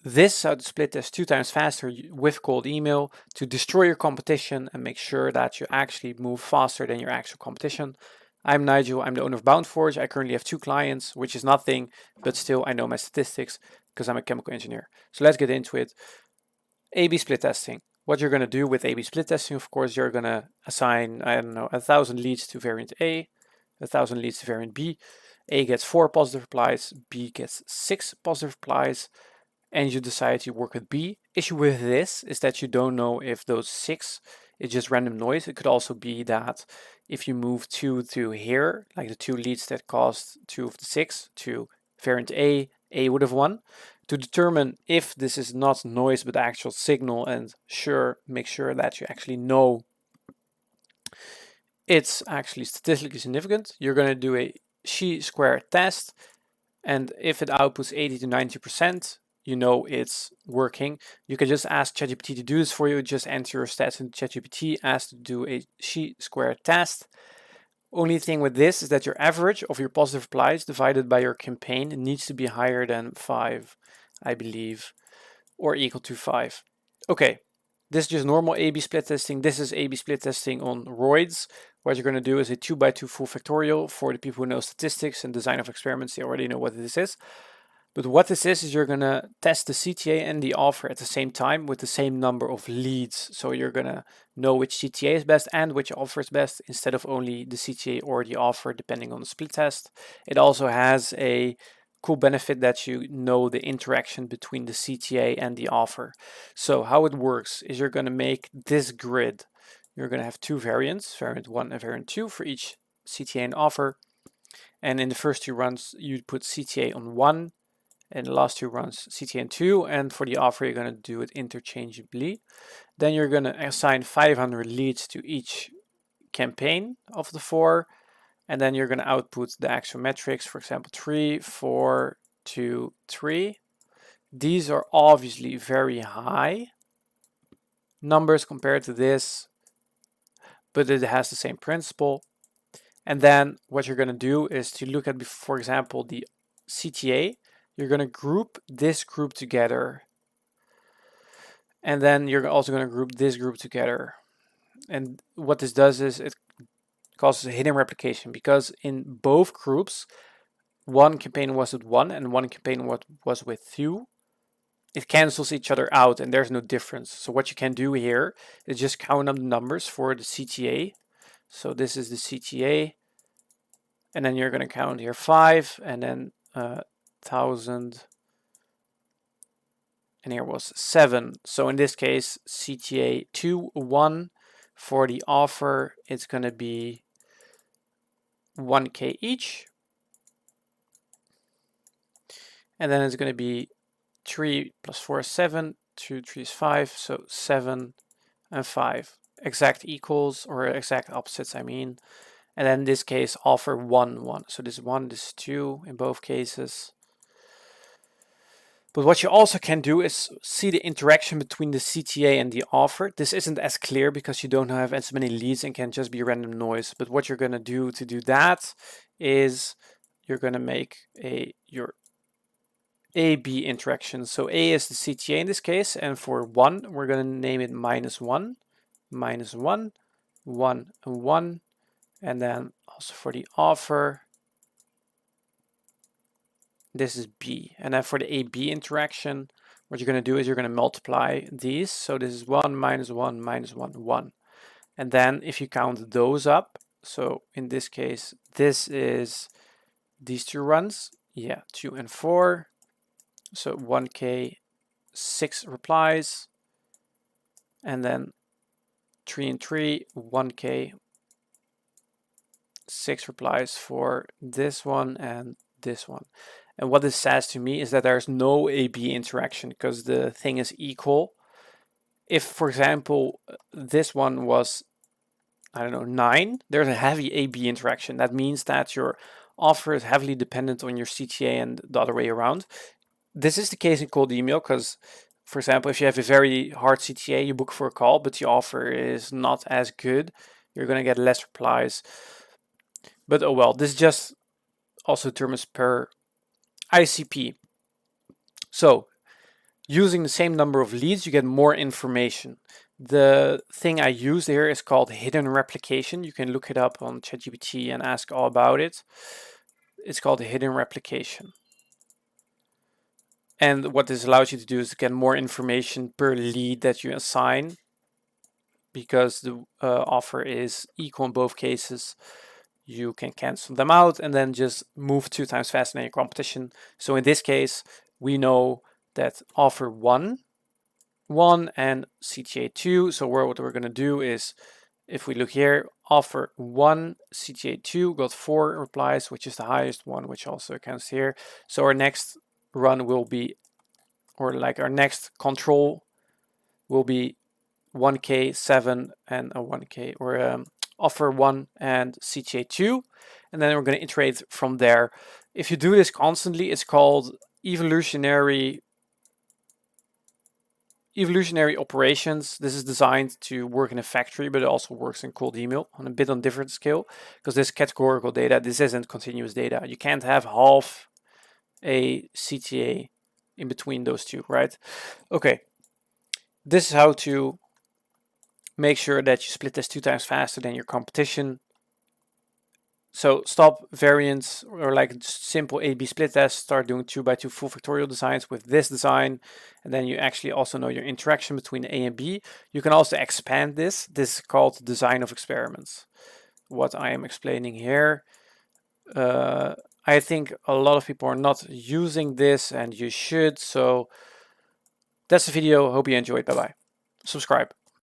this how to split test 2 times faster with cold email to destroy your competition and make sure that you actually move faster than your actual competition. I'm Nigel, I'm the owner of BoundForge. I currently have 2 clients, which is nothing, but still I know my statistics because I'm a chemical engineer. So let's get into it. A/B split testing. What you're going to do with A/B split testing, of course, you're going to assign, I don't know, 1,000 leads to variant A, 1,000 leads to variant B. A gets 4 positive replies, B gets 6 positive replies, and you decide to work with B. Issue with this is that you don't know if those 6 is just random noise. It could also be that if you move 2 to here, like the 2 leads that cost 2 of the 6 to variant A would have won. To determine if this is not noise but actual signal, and make sure that you actually know it's actually statistically significant, you're going to do a chi-square test, and if it outputs 80 to 90%, you know it's working. You can just ask ChatGPT to do this for you. Just enter your stats in ChatGPT, ask to do a chi-square test. Only thing with this is that your average of your positive replies divided by your campaign needs to be higher than 5, I believe, or equal to 5. Okay, this is just normal A/B split testing. This is A/B split testing on roids. What you're going to do is a 2x2 full factorial. For the people who know statistics and design of experiments, they already know what this is. But what this is you're going to test the CTA and the offer at the same time with the same number of leads. So you're going to know which CTA is best and which offer is best instead of only the CTA or the offer, depending on the split test. It also has a cool benefit that you know the interaction between the CTA and the offer. So how it works is you're going to make this grid. You're going to have 2 variants, variant 1 and variant 2 for each CTA and offer. And in the first 2 runs, you put CTA on 1, and the last 2 runs CTA and 2, and for the offer you're going to do it interchangeably. Then you're going to assign 500 leads to each campaign of the 4, and then you're going to output the actual metrics, for example 3, 4, 2, 3. These are obviously very high numbers compared to this, but it has the same principle. And then what you're going to do is to look at, for example, the CTA. You're going to group this group together, and then you're also going to group this group together. And what this does is it causes a hidden replication, because in both groups, one campaign was with 1 and one campaign was with 2. It cancels each other out and there's no difference. So what you can do here is just count up the numbers for the CTA. So this is the CTA, and then you're going to count here 5, and then 1,000, and here was 7. So in this case, CTA 2, 1. For the offer, it's going to be 1K each. And then it's going to be 3 plus 4 is 7, 2, 3 is 5, so 7 and 5. Exact equals, or exact opposites, I mean. And then in this case, offer 1, 1. So this 1, this 2 in both cases. But what you also can do is see the interaction between the CTA and the offer. This isn't as clear because you don't have as many leads and can just be random noise. But what you're going to do that is you're going to make your A/B interaction. So A is the CTA in this case, and for 1, we're going to name it -1, -1, 1, and 1. And then also for the offer, this is B. And then for the A/B interaction, what you're going to do is you're going to multiply these. So this is 1, -1, -1, 1. And then if you count those up, so in this case, this is these 2 runs. Yeah, 2 and 4. So 1K, 6 replies. And then 3 and 3, 1K, 6 replies for this one and this one. And what this says to me is that there's no A/B interaction because the thing is equal. If, for example, this one was, I don't know, 9, there's a heavy A/B interaction. That means that your offer is heavily dependent on your CTA and the other way around. This is the case in cold email because, for example, if you have a very hard CTA, you book for a call, but the offer is not as good, you're going to get less replies. But oh well, this just also determines per ICP. So using the same number of leads, you get more information. The thing I use here is called hidden replication. You can look it up on ChatGPT and ask all about it. It's called hidden replication. And what this allows you to do is to get more information per lead that you assign, because the offer is equal in both cases. You can cancel them out and then just move 2 times faster than your competition. So in this case, we know that offer 1 and CTA 2. So what we're going to do is, if we look here, offer 1, CTA 2 got 4 replies, which is the highest one, which also counts here. So our next run will be, or like our next control will be 1K 7 and a 1K, or offer 1 and CTA 2, and then we're going to iterate from there. If you do this constantly, it's called evolutionary operations. This is designed to work in a factory, but it also works in cold email on a bit on different scale, because this categorical data, this isn't continuous data. You can't have half a CTA in between those two, right? Okay, this is how to make sure that you split test 2 times faster than your competition. So stop variance, or like simple A/B split test, start doing 2x2 full factorial designs with this design, and then you actually also know your interaction between A and B. You can also expand this. This is called design of experiments. What I am explaining here. I think a lot of people are not using this, and you should. So that's the video. Hope you enjoyed. Bye bye. Subscribe.